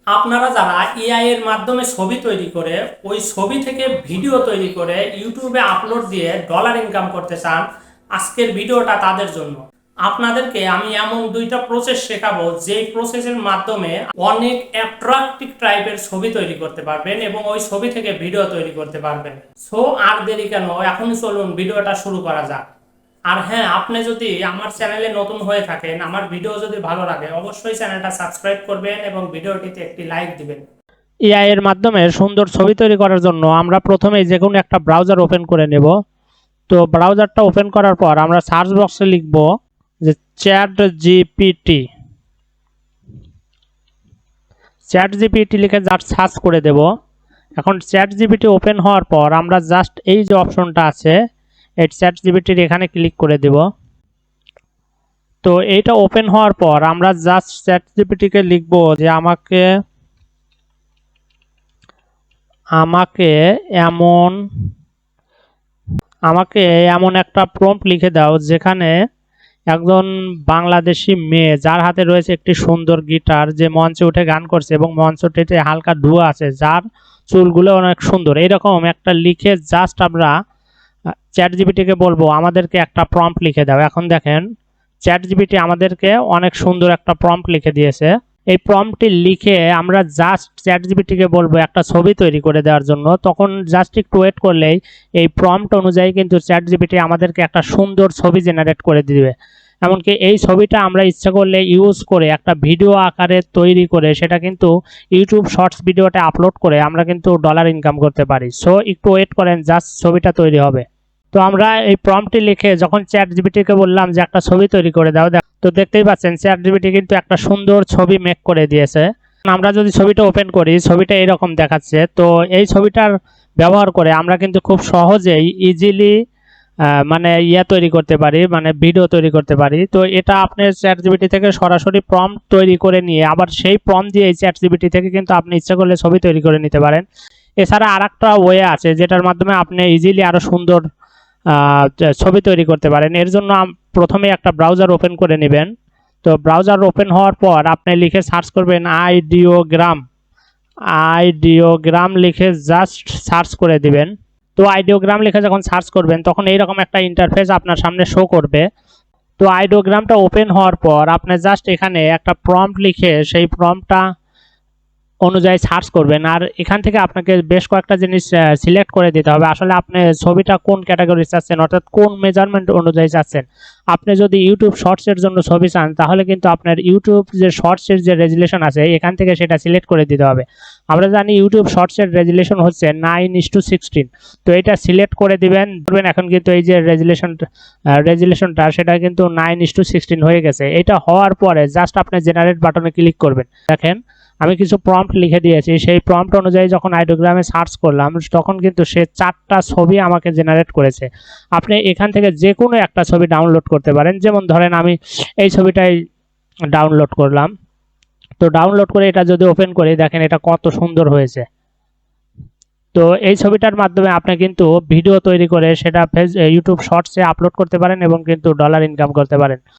আপনারা যারা এআই এর মাধ্যমে ছবি তৈরি করে ওই ছবি থেকে ভিডিও তৈরি করে ইউটিউবে আপলোড দিয়ে ডলার ইনকাম করতে চান, আজকের ভিডিওটা তাদের জন্য। আপনাদেরকে আমি এমন দুইটা প্রসেস শেখাবো যে প্রসেসের মাধ্যমে অনেক অ্যাট্রাকটিভ টাইপের ছবি তৈরি করতে পারবেন এবং ওই ছবি থেকে ভিডিও তৈরি করতে পারবেন। সো আর দেরি কেন, এখনই চলুন ভিডিওটা শুরু করা যাক। আর হ্যাঁ, আপনি যদি আমার চ্যানেলে নতুন হয়ে থাকেন, আমার ভিডিও যদি ভালো লাগে, অবশ্যই চ্যানেলটা সাবস্ক্রাইব করবেন এবং ভিডিওটিতে একটি লাইক দিবেন। এআই এর মাধ্যমে সুন্দর ছবি তৈরি করার জন্য আমরা প্রথমেই যে কোনো একটা ব্রাউজার ওপেন করে নেব। তো ব্রাউজারটা ওপেন করার পর আমরা সার্চ বক্সে লিখব যে চ্যাট জিপিটি লিখে জাস্ট সার্চ করে দেব। এখন চ্যাট জিপিটি ওপেন হওয়ার পর আমরা জাস্ট এই যে অপশনটা আছে এই চ্যাট জিপিটির এখানে ক্লিক করে দেব। তো এইটা ওপেন হওয়ার পর আমরা জাস্ট চ্যাট জিপিটিকে লিখব যে আমাকে আমাকে এমন আমাকে এমন একটা প্রম্পট লিখে দাও যেখানে একজন বাংলাদেশি মেয়ে যার হাতে রয়েছে একটি সুন্দর গিটার, যে মঞ্চে উঠে গান করছে এবং মঞ্চটিতে হালকা ধোঁয়া আছে, যার চুলগুলো অনেক সুন্দর, এরকম একটা লিখে জাস্ট আমরা চ্যাট জিপিটিকে বলবো আমাদেরকে একটা প্রম্পট লিখে দাও। এখন দেখেন চ্যাট জিপিটি আমাদেরকে অনেক সুন্দর একটা প্রম্পট লিখে দিয়েছে। এই প্রম্পটটি লিখে আমরা জাস্ট চ্যাট জিপিটিকে বলবো একটা ছবি তৈরি করে দেওয়ার জন্য, তখন জাস্ট একটু ওয়েট করলেই এই প্রম্পট অনুযায়ী কিন্তু চ্যাট জিপিটি আমাদেরকে একটা সুন্দর ছবি জেনারেট করে দিবে। এমনকি এই ছবিটা আমরা ইচ্ছা করলে ইউজ করে একটা ভিডিও আকারে তৈরি করে সেটা কিন্তু ইউটিউব শর্টস ভিডিওতে আপলোড করে আমরা কিন্তু ডলার ইনকাম করতে পারি। সো একটু ওয়েট করেন, জাস্ট ছবিটা তৈরি হবে। তো আমরা এই প্রম্পটটি লিখে যখন চ্যাট জিপিটিকে বললাম যে একটা ছবি তৈরি করে দাও, তো দেখতেই পাচ্ছেন চ্যাট জিপিটি কিন্তু একটা সুন্দর ছবি মেক করে দিয়েছে। আমরা যদি ছবিটা ওপেন করি, ছবিটা এরকম দেখাচ্ছে। তো এই ছবিটার ব্যবহার করে আমরা কিন্তু খুব সহজেই ইজিলি মানে তৈরি করতে পারি, মানে ভিডিও তৈরি করতে পারি। তো এটা আপনি চ্যাট জিপিটি থেকে সরাসরি প্রম্পট তৈরি করে নিয়ে আবার সেই প্রম্পট দিয়ে এই চ্যাট জিপিটি থেকে কিন্তু আপনি ইচ্ছা করলে ছবি তৈরি করে নিতে পারেন। এছাড়া আরেকটা ওয়ে আছে যেটার মাধ্যমে আপনি ইজিলি আরো সুন্দর ছবি তৈরি করতে পারেন। এর জন্য প্রথমে একটা ব্রাউজার ওপেন করে নেবেন। তো ব্রাউজার ওপেন হওয়ার পর আপনি লিখে সার্চ করবেন আইডিওগ্রাম লিখে জাস্ট সার্চ করে দিবেন। তো আইডিওগ্রাম লিখে যখন সার্চ করবেন তখন এইরকম একটা ইন্টারফেস আপনার সামনে শো করবে। তো আইডিওগ্রামটা ওপেন হওয়ার পর আপনি জাস্ট এখানে একটা প্রম্পট লিখে সেই প্রম্পটটা অনুযায়ী সার্চ করবেন। আর এখান থেকে আপনাকে বেশ কয়েকটা জিনিস সিলেক্ট করে দিতে হবে। আসলে আপনি ছবিটা কোন ক্যাটাগরি চাচ্ছেন, অর্থাৎ কোন মেজারমেন্ট অনুযায়ী চাচ্ছেন। আপনি যদি ইউটিউব শর্টসের জন্য ছবি চান তাহলে কিন্তু আপনার ইউটিউব যে শর্টসের যে রেজুলেশন আছে এখান থেকে সেটা সিলেক্ট করে দিতে হবে। আমরা জানি ইউটিউব শর্টসের রেজুলেশন হচ্ছে 9:16। তো এটা সিলেক্ট করে দিবেন। এখন কিন্তু এই যে রেজুলেশনটা সেটা কিন্তু 9:16 হয়ে গেছে। এটা হওয়ার পরে জাস্ট আপনি জেনারেট বাটনে ক্লিক করবেন। দেখেন আমি কিছু প্রম্পট লিখে দিয়েছি, সেই প্রম্পট অনুযায়ী যখন আইডিওগ্রামে সার্চ করলাম তখন কিন্তু সে 4টা ছবি আমাকে জেনারেট করেছে। আপনি এখান থেকে যে কোনো একটা ছবি ডাউনলোড করতে পারেন। যেমন ধরেন আমি এই ছবিটাই ডাউনলোড করলাম। তো ডাউনলোড করে এটা যদি ওপেন করি, দেখেন এটা কত সুন্দর হয়েছে। তো এই ছবিটার মাধ্যমে আপনি কিন্তু ভিডিও তৈরি করে সেটা ইউটিউব শর্টসে আপলোড করতে পারেন এবং কিন্তু ডলার ইনকাম করতে পারেন।